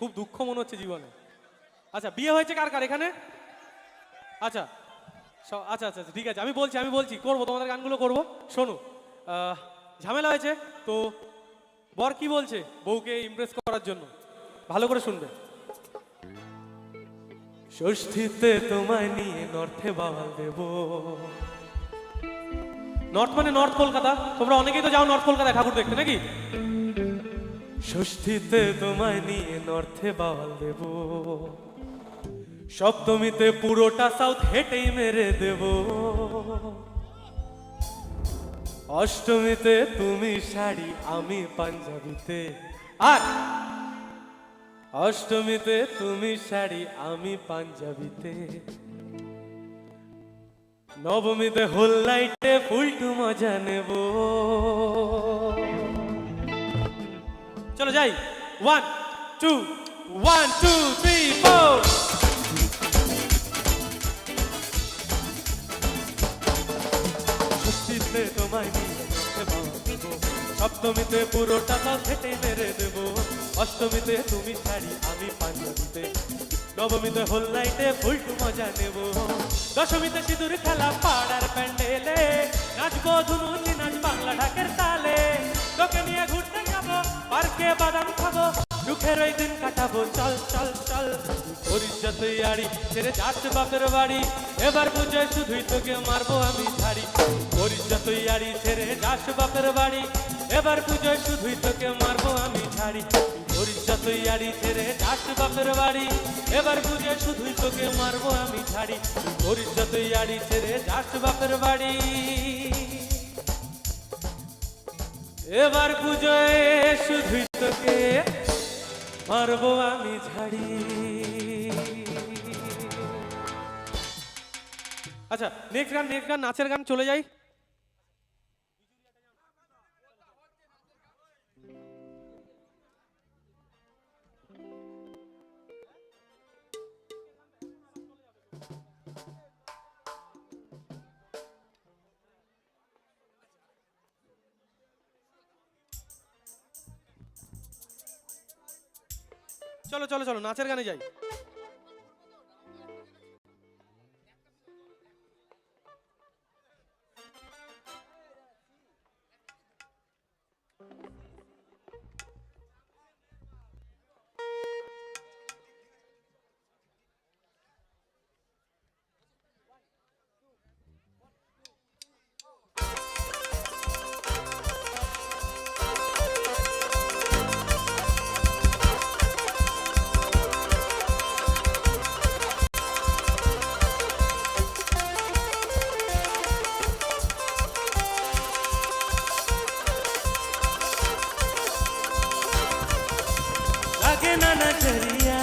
খুব দুঃখ মনে হচ্ছে জীবনে। আচ্ছা বিয়ে হয়েছে কার কার এখানে? আচ্ছা আচ্ছা আচ্ছা ঠিক আছে, আমি বলছি করবো, তোমাদের গানগুলো করবো। শোনো, ঝামেলা হয়েছে তো বর কি বলছে বউকে ইমপ্রেস করার জন্য, ভালো করে শুনবে। ষষ্ঠীতে তোমায় নিয়ে নর্থে বাওয়াল দেব। নর্থ মানে নর্থ কলকাতা, তোমরা অনেকেই তো যাও নর্থ কলকাতায় ঠাকুর দেখতে নাকি? ষষ্ঠীতে তোমায় নিয়ে নর্থে বাওয়াল দেব, সপ্তমীতে পুরোটা সাউথ হেঁটেই মেরে দেব, অষ্টমীতে তুমি শাড়ি আমি পাঞ্জাবিতে, আর অষ্টমীতে তুমি শাড়ি আমি পাঞ্জাবিতে, নবমীতে হোল নাইটে ফুলটু মজা নেব। চলো যাই, 1 2 1 2 3 4। ষষ্ঠীতে তোমায় নিয়ে নর্থে বাওয়াল দেব, সপ্তমীতে পুরোটা সাউথ হেঁটেই মেরে দেব, অষ্টমীতে তুমি শাড়ি আমি পাঞ্জাবিতে, নবমীতে হোল নাইটে ফুলটু মজা নেব, দশমীতে সিঁদুর খেলা পাড়ার প্যান্ডেলে, নাচবো ধুনুচি নাচ বাংলা ঢাকের তালে, তোকে নিয়ে ঘুরতে যাবো পার্কে বাদাম খাবো, সুখের ওই দিন কাটাবো চল চল চল। করিস যতই আড়ি ছেড়ে যাচ্ছে বাপের বাড়ি, এবার পুজোয় শুধুই তোকে মারবো আমি ঝাড়ি। করিস যতই আড়ি ছেড়ে যাস বাপের বাড়ি, এবার পুজোয় শুধুই তোকে মারবো আমি ঝাড়ি। করিস যতই আড়ি ছেড়ে যাস বাপের বাড়ি, এবার পুজোয় শুধুই তোকে মারবো আমি ঝাড়ি। করিস যতই আড়ি ছেড়ে যাস বাপের বাড়ি, এবার পুজোয় শুধুই তোকে মারবো আমি ঝাড়ি। আচ্ছা নেক্সট গান নাচের গান চলে যাই। চলো চলো চলো নাচের গানে যাই। लागे ना नजरिया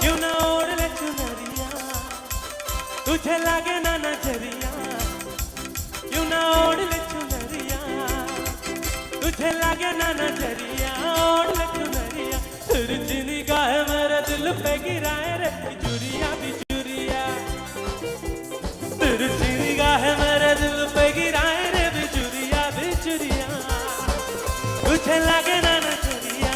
क्यों ना ओढ़ ले चुनरिया, तुझे लागे ना नजरिया क्यों ना ओढ़ ले चुनरिया, तुझे लागे ना नजरिया ओढ़ ले चुनरिया, तुझी निगाह मेरे दिल पे गिराए रे बिजुरिया बिजुरिया, तुझी निगाह मेरे दिल पे गिराए रे बिजुरिया बिजुरिया, तुझे लागे ना नजरिया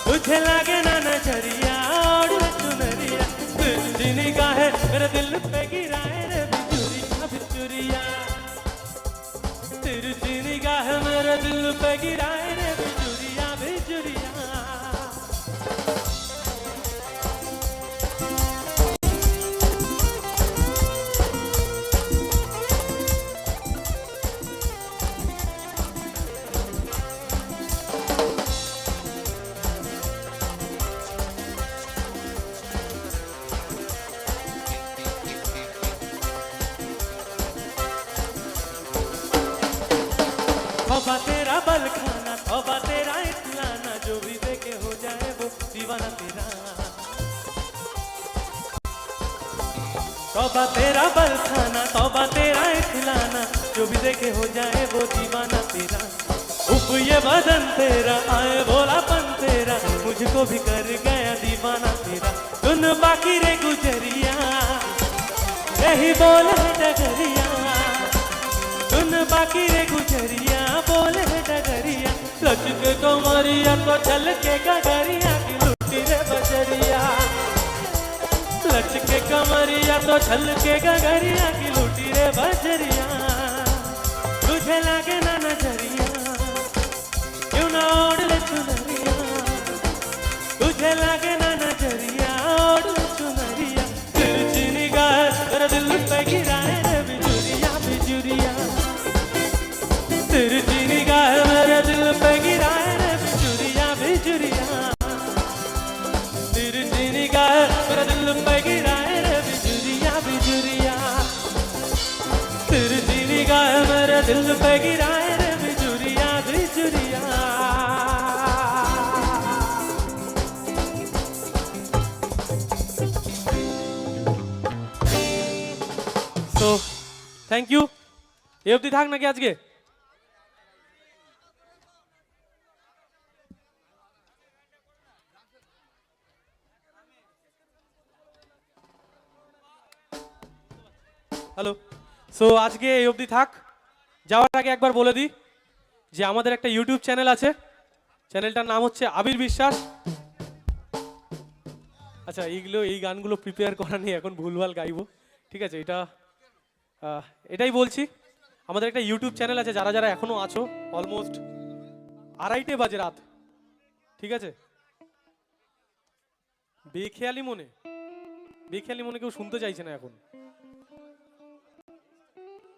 तुझे लागे ना नजरिया ओढ़ ले चुनरिया, तुझी निगाहें मेरे दिल पे गिराए रे बिजुरिया बिजुरिया, तुझी निगाहें मेरे दिल पे गिराए रे बिजुरिया बिजुरिया। तौबा तेरा बल खाना तौबा तेरा इतलाना, जो भी देखे हो जाए वो दीवाना तेरा। तौबा तेरा बल खाना तौबा तेरा इतलाना, जो भी देखे हो जाए वो दीवाना तेरा। उफ ये बदन तेरा आए भोलापन तेरा, मुझको भी कर गया दीवाना तेरा। सुन बाकी रे गुजरिया यही बोल है डगरिया, सुन बाकी रे गुजरिया बोल है डगरिया, लचके कमरिया तो छलके गगरिया की लूटी रे बजरिया, लचके कमरिया तो छलके गगरिया की लूटी रे बजरिया। तुझे लागे ना नजरिया क्यों ना ओढ़ ले चुनरिया, तुझे लागे ना नजरिया ओढ़ ले चुनरिया। तिरछी निगाह तेरे दिल पे गिराए रे बिजुरिया बिजुरिया, तिरछी निगाह मेरे दिल पे गिराए रे बिजुरिया बिजुरिया, तिरछी निगाह मेरे दिल पे गिराए रे बिजुरिया बिजुरिया, तिरछी निगाह मेरे दिल पे गिराए रे बिजुरिया बिजुरिया। तो थैंक यू, ये অবধি থাক নাকি আজকে? হ্যালো, সো আজকে এই অবধি থাক। যাওয়ার আগে একবার বলে দিই যে আমাদের একটা ইউটিউব চ্যানেল আছে, চ্যানেলটার নাম হচ্ছে আবির বিশ্বাস। আচ্ছা, এই গানগুলো প্রিপেয়ার করা নিয়ে এখন ভুলভাল গাইবো, ঠিক আছে? এটাই বলছি, আমাদের একটা ইউটিউব চ্যানেল আছে, যারা যারা এখনো আছো, অলমোস্ট 2:30 বাজে রাত, ঠিক আছে? বেখেয়ালি মনে, বেখেয়ালি মনে কেউ শুনতে চাইছে না এখন,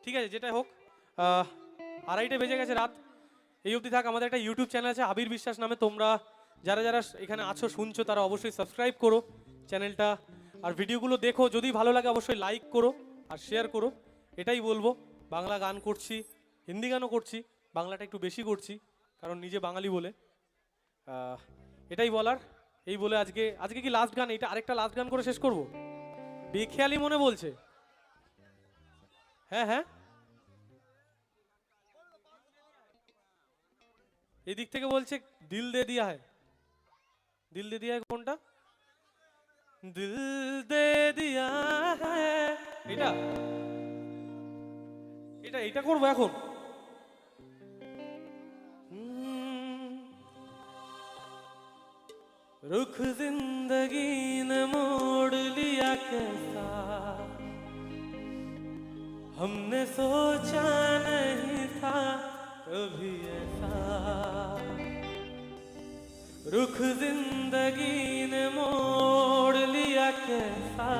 ঠিক আছে? যেটা হোক, 2:30 বেজে গেছে রাত, এই অবধি থাক। আমাদের একটা ইউটিউব চ্যানেল আছে আবির বিশ্বাস নামে, তোমরা যারা যারা এখানে আছো শুনছো তারা অবশ্যই সাবস্ক্রাইব করো চ্যানেলটা, আর ভিডিওগুলো দেখো, যদি ভালো লাগে অবশ্যই লাইক করো আর শেয়ার করো। এটাই বলবো, বাংলা গান করছি, হিন্দি গানও করছি, বাংলাটা একটু বেশি করছি কারণ নিজে বাঙালি বলে। এটাই বলার, এই বলে আজকে কি লাস্ট গান? এটা আরেকটা লাস্ট গান করে শেষ করব। বেখেয়ালি মনে বলছে, হ্যাঁ হ্যাঁ, এদিক থেকে বলছে দিল দে দিয়া হ্যায়। দিল দে দিয়া কোনটা? দিল দে দিয়া হ্যায়, এটা এটা এটা করবো এখন। रुख जिंदगी ने मोड़ लिया कैसा, हमने सोचा नहीं था कभी ऐसा, रुख जिंदगी ने मोड़ लिया कैसा,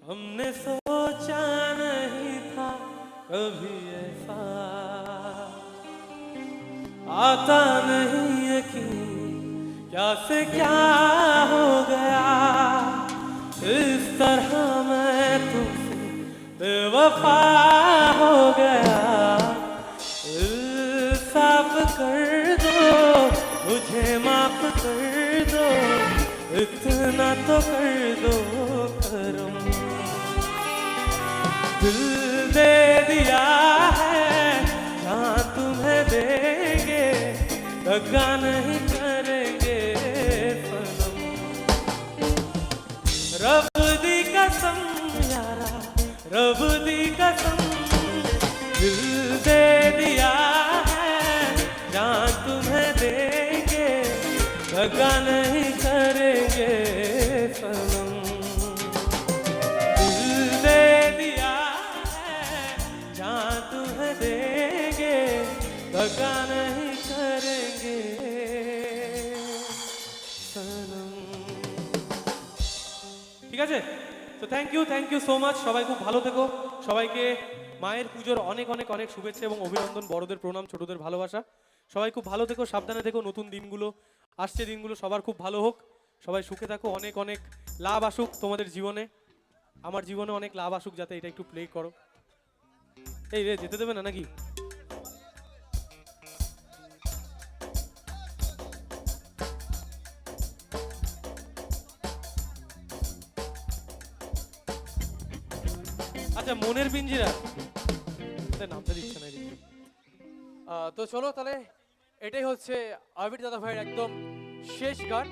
हमने सोचा नहीं था कभी ऐसा, आता नहीं यकीन क्या से क्या हो गया, इस तरह मैं तुमसे बेवफा हो गया, इंसाफ कर दो मुझे, माफ कर दो, इतना तो कर दो करम, दिल दे दिया है जहाँ तुम्हें देंगे, दगा नहीं करेंगे सनम, रब दी कसम यारा, रब दी कसम, दिल दे दिया है जहाँ तुम्हें देंगे, दगा नहीं करेंगे सनम, दिल दे दिया है जहाँ तुम्हें देंगे, दगा नहीं करेंगे सनम। ঠিক আছে? তো থ্যাংক ইউ সো মাচ, সবাই খুব ভালো থেকো, সবাইকে মায়ের পুজোর অনেক অনেক অনেক শুভেচ্ছা এবং অভিনন্দন, বড়দের প্রণাম, ছোটদের ভালোবাসা। সবাই খুব ভালো থেকো, সাবধানে থেকো, নতুন দিনগুলো আসছে, দিনগুলো সবার খুব ভালো হোক, সবাই সুখে থাকো, অনেক অনেক লাভ আসুক তোমাদের জীবনে, আমার জীবনে অনেক লাভ আসুক, যাতে এটা একটু প্লে করো। এই রে, যেতে দেবে না নাকি? আচ্ছা, মনের পিঞ্জিরা নামটা দিচ্ছে না। তো চলো তাহলে, এটাই হচ্ছে আবির দাদা ভাইয়ের একদম শেষ গান।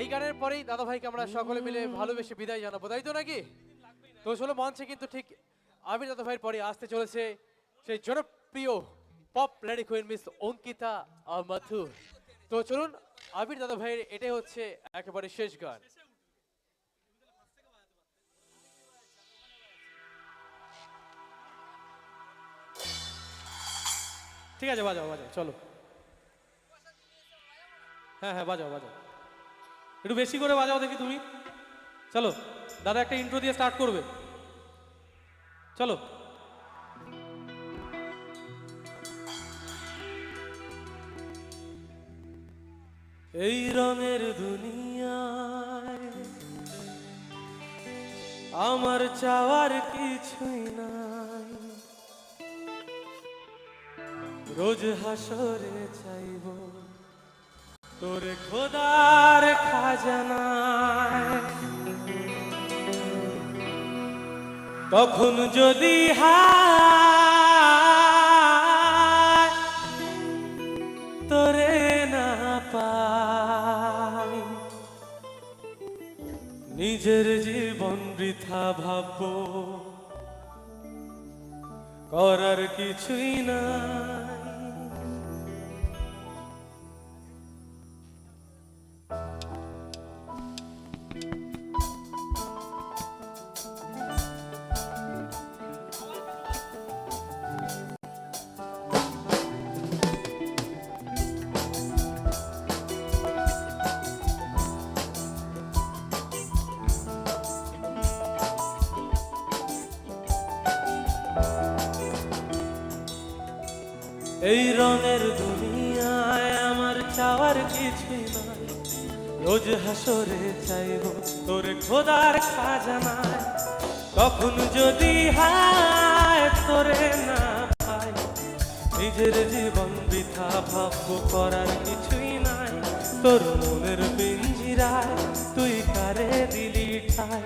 এই গানের পরেই দাদা ভাইকে আমরা সকলে মিলে ভালোবেসে বিদায় জানাবো, তাই তো নাকি? তো চলো, মঞ্চে কিন্তু ঠিক আবির দাদা ভাইয়ের পরে আসতে চলেছে সেই জনপ্রিয় pop lady queen miss Ankita Mathur. তো চলুন আবির দাদা ভাইয়ের এটাই হচ্ছে একেবারে শেষ গান। ঠিক আছে, বাজাও বাজাও, চলো। হ্যাঁ হ্যাঁ, বাজাও বাজাও, একটু বেশি করে বাজাও দেখি তুমি। চলো, দাদা একটা ইন্ট্রো দিয়ে স্টার্ট করবে, চলো। এই রঙের দুনিয়ায় আমার চাওয়ার কিছুই নাই, রোজ হাসরে চাইব তোরে খোদার খাজানায়, তখন যদি হায় তোরে না পাই, নিজের জীবন বৃথা ভাববো, করার কিছুই নাই। এই রঙের দুনিয়ায় আমার চাওয়ার কিছুই নাই, রোজ হাসরে চাইব তোরে খোদার খাজানায়, তখন যদি হায় তোরে না পাই, নিজের জীবন বৃথা ভাববো, করার কিছুই নাই। তোর মনের পিঞ্জিরায় তুই কারে দিলি ঠাই,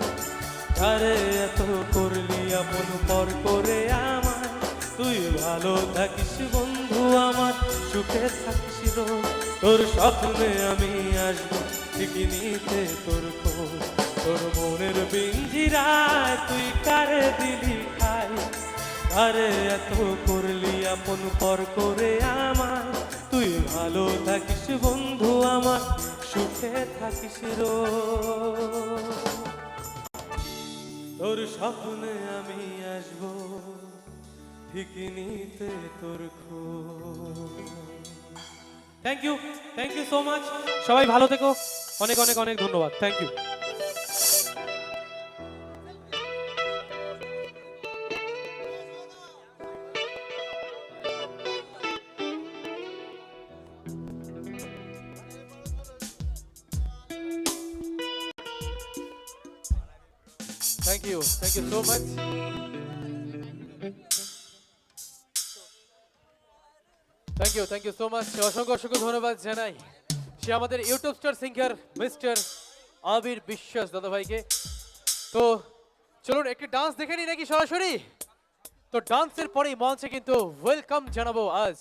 কারে এত করলি আপন পর করে আমায়, তুই ভালো থাকিস বন্ধু আমার, সুখে থাকিস রোজ, তোর স্বপ্নে আমি আসবো ঠিকই নিতে তোর খোঁজ, তোর মনের পিঞ্জিরায় তুই কারে দিলি ঠাই, কারে এত করলি আপন পর করে আমায়, তুই ভালো থাকিস বন্ধু আমার, সুখে থাকিস রোজ, তোর স্বপ্নে আমি আসবো ঠিকই নিতে তোর খোঁজ। থ্যাংক ইউ সো মাচ, সবাই ভালো থেকো, অনেক অনেক অনেক ধন্যবাদ, thank you. Thank you so much. Thank you so much, অসংখ্য অসংখ্য ধন্যবাদ জানাই সে আমাদের YouTube star singer mister Abir Biswas দাদা ভাইকে। তো চলুন একটি ডান্স দেখে নিই নাকি সরাসরি। তো ডান্সের পরেই মঞ্চে কিন্তু ওয়েলকাম জানাবো আজ